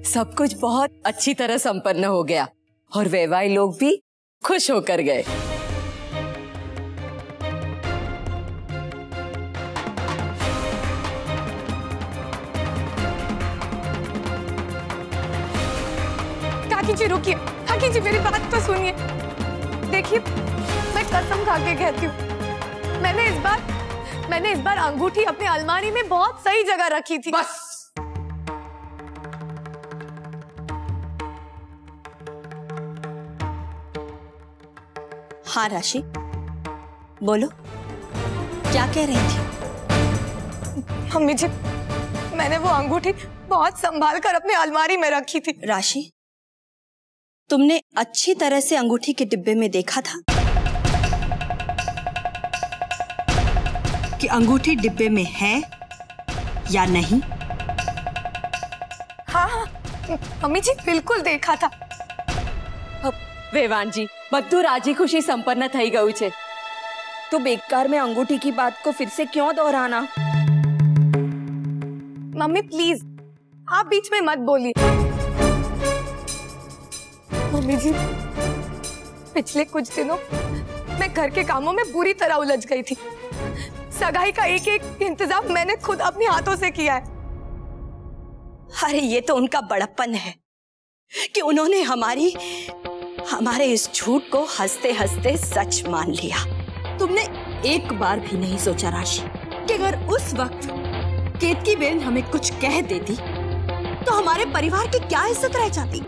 सब कुछ बहुत अच्छी तरह संपन्न हो गया और वैवाही लोग भी खुश होकर गए। काकी जी रुकिए, काकी जी मेरी बात तो सुनिए। देखिए मैं कसम खा के कहती हूँ, मैंने इस बार अंगूठी अपनी अलमारी में बहुत सही जगह रखी थी। बस हाँ राशि, बोलो क्या कह रही थी? मम्मी जी, मैंने वो अंगूठी बहुत संभाल कर अपनी अलमारी में रखी थी। राशि, तुमने अच्छी तरह से अंगूठी के डिब्बे में देखा था कि अंगूठी डिब्बे में है या नहीं? हाँ मम्मी जी, बिल्कुल देखा था। વેવાણજી, બધું રાજી ખુશી સંપન્ન થઈ ગયું છે, तो बेकार में अंगूठी की बात को फिर से क्यों दोहराना? मम्मी प्लीज आप बीच में मत बोलिए। मम्मी जी, पिछले कुछ दिनों मैं घर के कामों में बुरी तरह उलझ गई थी। सगाई का एक एक इंतजाम मैंने खुद अपने हाथों से किया है। अरे ये तो उनका बड़प्पन है कि उन्होंने हमारे इस झूठ को हंसते हंसते सच मान लिया। तुमने एक बार भी नहीं सोचा राशि कि अगर उस वक्त केतकी बहन हमें कुछ कह देती तो हमारे परिवार की क्या इज्जत रह जाती?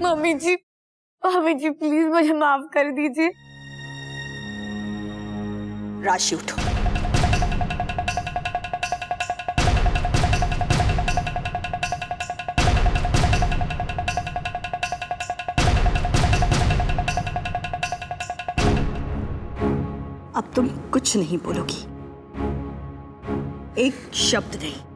मम्मी जी प्लीज मुझे माफ कर दीजिए। राशि उठो। अब तुम कुछ नहीं बोलोगी, एक शब्द नहीं।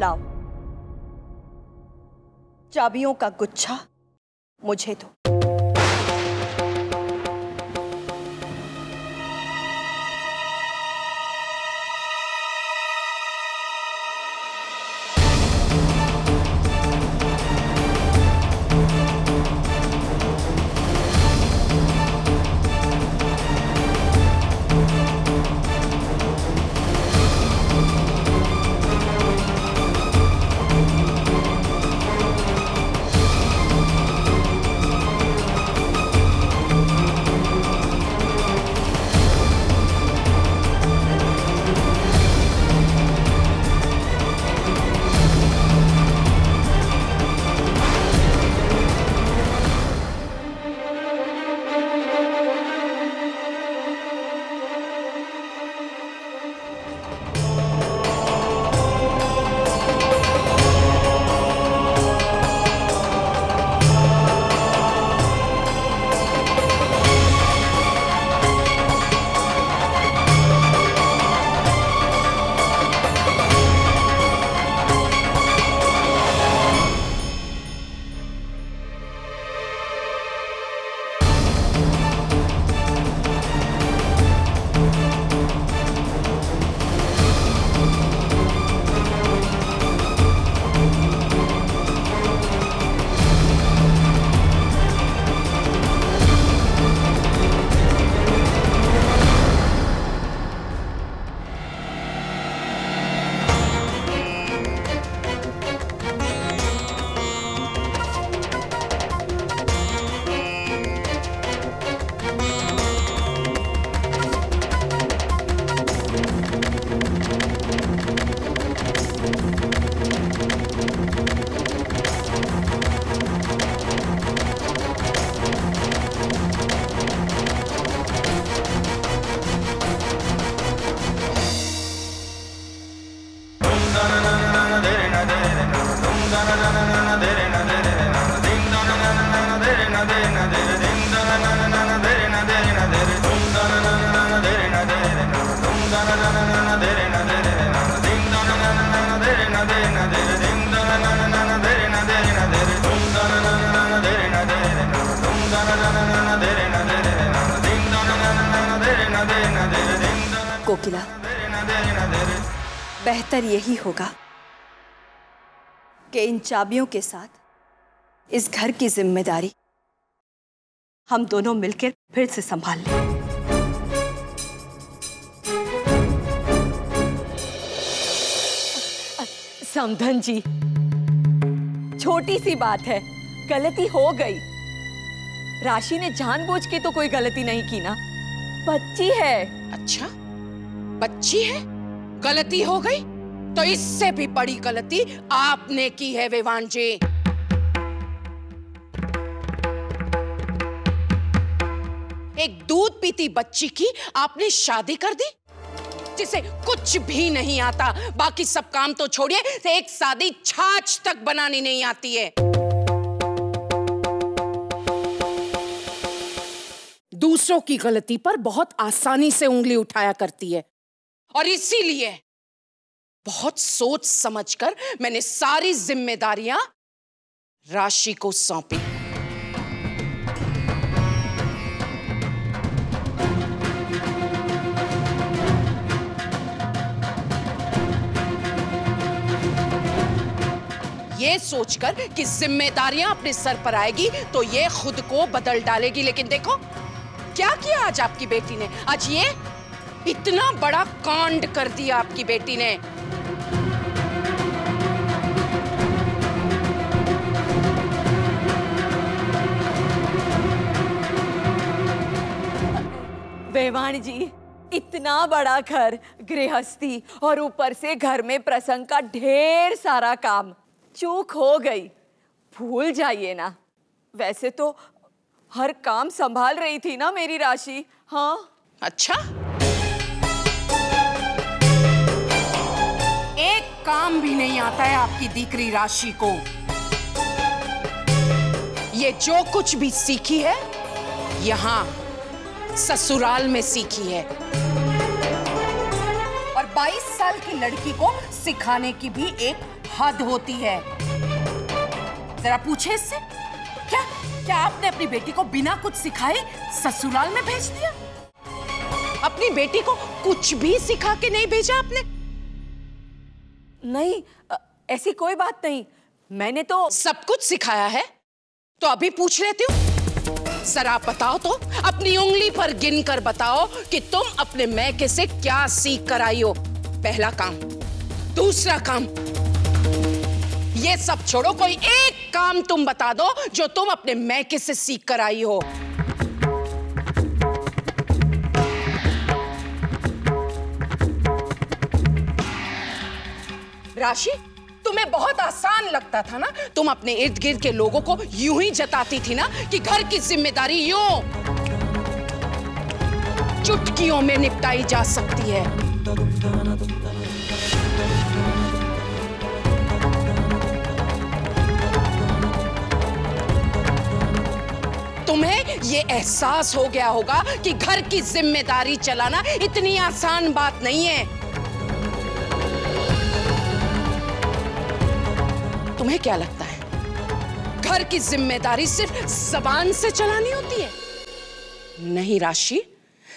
लाओ, चाबियों का गुच्छा मुझे दो। कोकिला, बेहतर यही होगा कि इन चाबियों के साथ इस घर की जिम्मेदारी हम दोनों मिलकर फिर से संभाल लें। समधन जी, छोटी सी बात है, गलती हो गई। राशि ने जानबूझ के तो कोई गलती नहीं की ना, बच्ची है। अच्छा, बच्ची है, गलती हो गई? तो इससे भी बड़ी गलती आपने की है वेवान जी। एक दूध पीती बच्ची की आपने शादी कर दी, जिसे कुछ भी नहीं आता। बाकी सब काम तो छोड़िए, एक सादी छाछ तक बनानी नहीं आती है। दूसरों की गलती पर बहुत आसानी से उंगली उठाया करती है, और इसीलिए बहुत सोच समझकर मैंने सारी जिम्मेदारियां राशि को सौंपी। ये सोचकर कि जिम्मेदारियां अपने सर पर आएगी तो ये खुद को बदल डालेगी। लेकिन देखो क्या किया आज आपकी बेटी ने। आज ये इतना बड़ा कांड कर दिया आपकी बेटी ने। वेवान जी, इतना बड़ा घर गृहस्थी और ऊपर से घर में प्रसंग का ढेर सारा काम, चूक हो गई, भूल जाइए ना। वैसे तो हर काम संभाल रही थी ना मेरी राशि। हाँ। अच्छा, एक काम भी नहीं आता है आपकी दीकरी राशि को। ये जो कुछ भी सीखी है यहाँ ससुराल में सीखी है, और 22 साल की लड़की को सिखाने की भी एक हद होती है। जरा पूछे इससे, क्या आपने अपनी बेटी को बिना कुछ सिखाए ससुराल में भेज दिया? अपनी बेटी को कुछ भी सिखा के नहीं भेजा आपने? नहीं, ऐसी कोई बात नहीं। मैंने तो सब कुछ सिखाया है। तो अभी पूछ लेती हूँ, जरा आप बताओ तो, अपनी उंगली पर गिनकर बताओ कि तुम अपने मैके से क्या सीख कर आई हो। पहला काम, दूसरा काम, ये सब छोड़ो, कोई एक काम तुम बता दो जो तुम अपने मैके से सीख कर आई हो। राशि, तुम्हें बहुत आसान लगता था ना, तुम अपने इर्द गिर्द के लोगों को यूं ही जताती थी ना कि घर की जिम्मेदारी यूं चुटकियों में निपटाई जा सकती है। तुम्हें ये एहसास हो गया होगा कि घर की जिम्मेदारी चलाना इतनी आसान बात नहीं है। तुम्हें क्या लगता है घर की जिम्मेदारी सिर्फ जबान से चलानी होती है? नहीं राशि,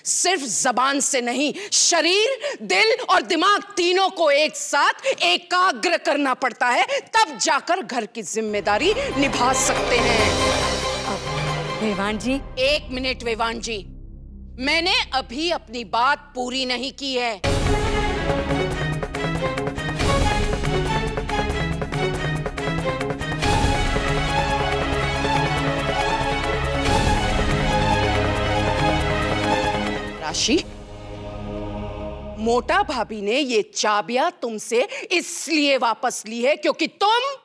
सिर्फ जबान से नहीं, शरीर, दिल और दिमाग तीनों को एक साथ एकाग्र करना पड़ता है, तब जाकर घर की जिम्मेदारी निभा सकते हैं। वेवान जी, 1 मिनट वेवान जी, मैंने अभी अपनी बात पूरी नहीं की है। राशि, मोटा भाभी ने ये चाबियां तुमसे इसलिए वापस ली है क्योंकि तुम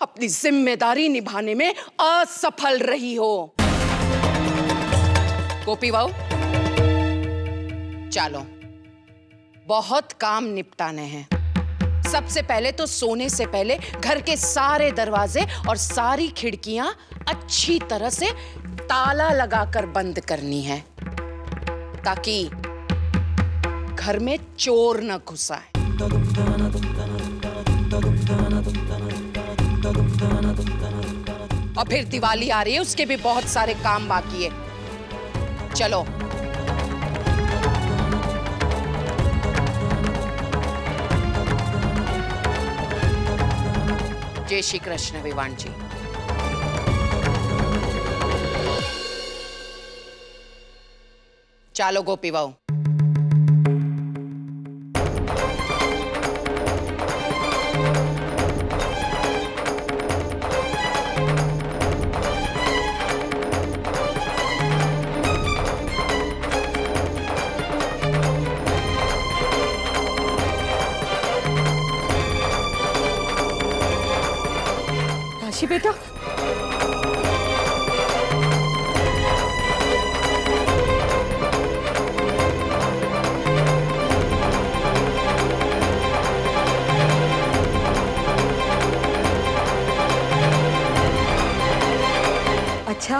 अपनी जिम्मेदारी निभाने में असफल रही हो। गोपी बहू, चलो, बहुत काम निपटाने हैं। सबसे पहले तो सोने से पहले घर के सारे दरवाजे और सारी खिड़कियां अच्छी तरह से ताला लगाकर बंद करनी है, ताकि घर में चोर न घुस आए। और फिर दिवाली आ रही है, उसके भी बहुत सारे काम बाकी है। चलो। जय श्री कृष्ण विवान जी। चालो गोपी बहू। राशि बेटा, अच्छा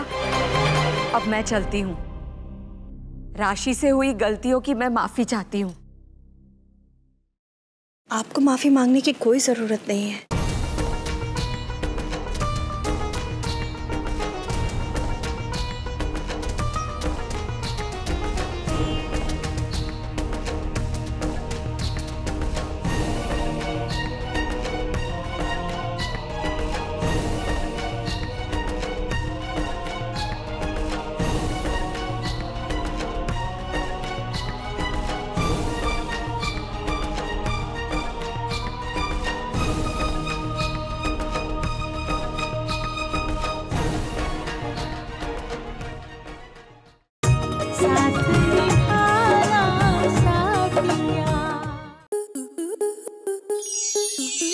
अब मैं चलती हूँ। राशि से हुई गलतियों की मैं माफी चाहती हूँ। आपको माफी मांगने की कोई जरूरत नहीं है।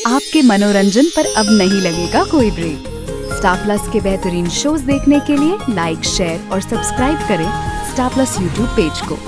आपके मनोरंजन पर अब नहीं लगेगा कोई ब्रेक। स्टार प्लस के बेहतरीन शोज देखने के लिए लाइक, शेयर और सब्सक्राइब करें स्टार प्लस यूट्यूब पेज को।